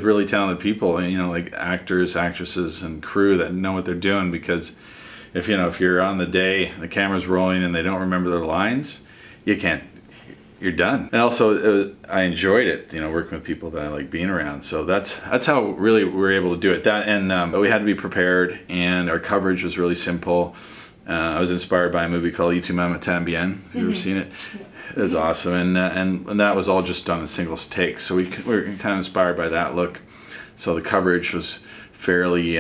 with really talented people, you know, like actors, actresses, and crew that know what they're doing. Because if you're on the day, the camera's rolling, and they don't remember their lines, you're done. And also, I enjoyed it, you know, working with people that I like being around. So that's how really we were able to do it. But we had to be prepared, and our coverage was really simple. I was inspired by a movie called Y tu mamá también. Have you ever seen it? It was awesome, and that was all just done in single takes. So we were kind of inspired by that look. So the coverage was fairly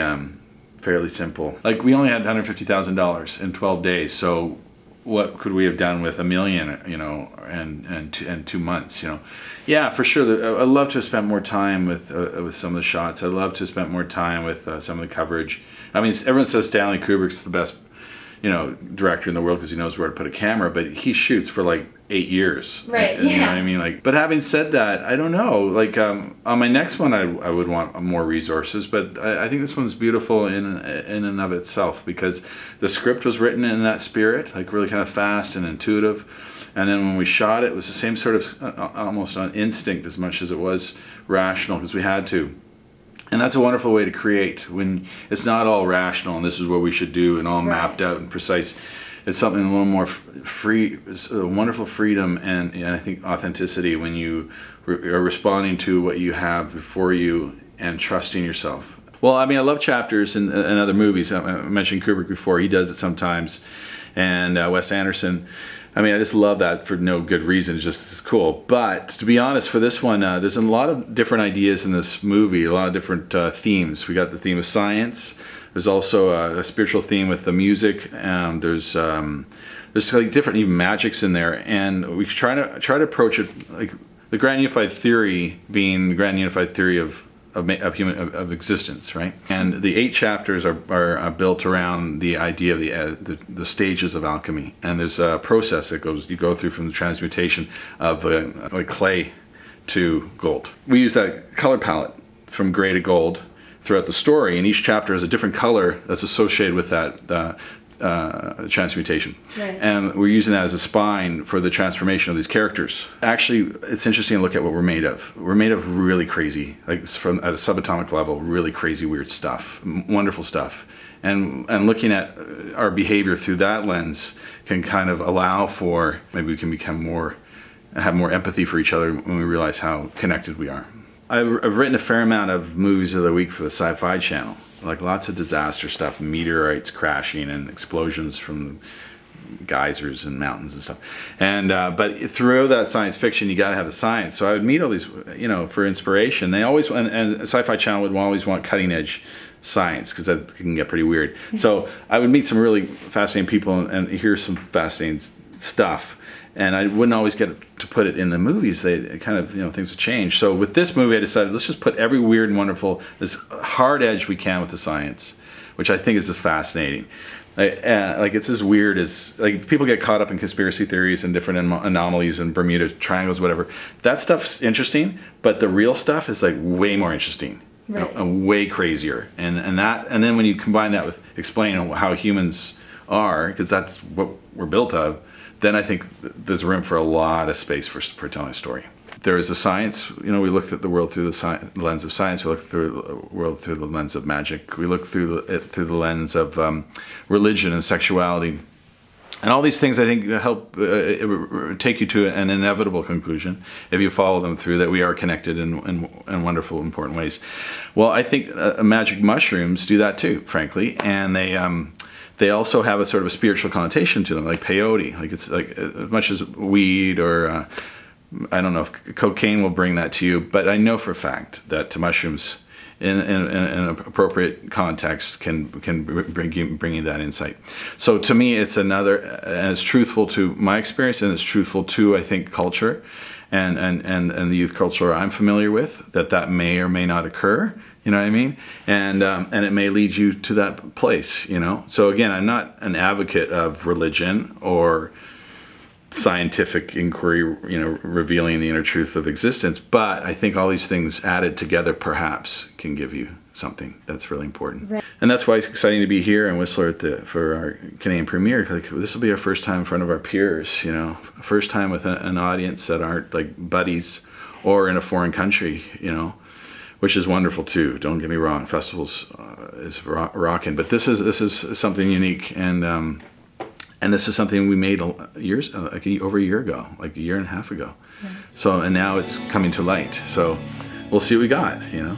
simple. Like, we only had $150,000 in 12 days. So what could we have done with $1 million, you know, and 2 months, you know? Yeah, for sure. I'd love to have spent more time with some of the shots. I'd love to have spent more time with some of the coverage. I mean, everyone says Stanley Kubrick's the best, you know, director in the world because he knows where to put a camera, but he shoots for like 8 years. Right. You know what I mean? Like, but having said that, I don't know. Like, on my next one, I would want more resources, but I think this one's beautiful in and of itself because the script was written in that spirit, like really kind of fast and intuitive. And then when we shot it, it was the same sort of almost on instinct as much as it was rational because we had to. And that's a wonderful way to create when it's not all rational and this is what we should do and all mapped out and precise. It's something a little more free. It's a wonderful freedom and I think authenticity when you are responding to what you have before you and trusting yourself. Well, I mean, I love chapters in other movies. I mentioned Kubrick before. He does it sometimes. And Wes Anderson. I mean, I just love that for no good reason. It's cool. But to be honest, for this one, there's a lot of different ideas in this movie, a lot of different themes. We got the theme of science. There's also a spiritual theme with the music. There's like different even magics in there. And we try to approach it like the grand unified theory being the grand unified theory of existence, right? And the 8 chapters are built around the idea of the stages of alchemy. And there's a process that you go through from the transmutation of like clay to gold. We use that color palette from gray to gold throughout the story, and each chapter has a different color that's associated with that transmutation. Right. And we're using that as a spine for the transformation of these characters. Actually, it's interesting to look at what we're made of. We're made of really crazy, like from at a subatomic level, really crazy, weird stuff, wonderful stuff. And looking at our behavior through that lens can kind of allow for, maybe we can have more empathy for each other when we realize how connected we are. I've written a fair amount of movies of the week for the Sci-Fi Channel. Like lots of disaster stuff, meteorites crashing and explosions from geysers and mountains and stuff. And but through that science fiction, you got to have the science. So I would meet all these, you know, for inspiration. They always and Sci-Fi Channel would always want cutting edge science because that can get pretty weird. So I would meet some really fascinating people and hear some fascinating stuff. And I wouldn't always get to put it in the movies. They kind of, you know, things would change. So with this movie, I decided let's just put every weird and wonderful, as hard edge we can with the science, which I think is just fascinating. Like it's as weird as, like, people get caught up in conspiracy theories and different anomalies and Bermuda triangles, whatever. That stuff's interesting, but the real stuff is like way more interesting. Right. You know, and way crazier. And then when you combine that with explaining how humans are, because that's what we're built of, then I think there's room for a lot of space for telling a story. There is the science. You know, we looked at the world through the lens of science. We looked through the world through the lens of magic. We looked through the lens of religion and sexuality. And all these things, I think, help take you to an inevitable conclusion if you follow them through, that we are connected in wonderful, important ways. Well, I think magic mushrooms do that too, frankly. And they also have a sort of a spiritual connotation to them, like peyote. Like it's like as much as weed or I don't know if cocaine will bring that to you, but I know for a fact that mushrooms in an appropriate context can bring you that insight. So to me, it's another, and it's truthful to my experience, and it's truthful to, I think, culture and the youth culture I'm familiar with, that may or may not occur. You know what I mean? And it may lead you to that place, you know? So again, I'm not an advocate of religion or scientific inquiry, you know, revealing the inner truth of existence, but I think all these things added together perhaps can give you something that's really important. Right. And that's why it's exciting to be here in Whistler for our Canadian premiere. Like, this will be our first time in front of our peers, you know, first time with an audience that aren't like buddies or in a foreign country, you know. which is wonderful too. Don't get me wrong, festivals is rocking, but this is something unique, and this is something we made over a year ago, like a year and a half ago. Yeah. So, and now it's coming to light. So we'll see what we got, you know.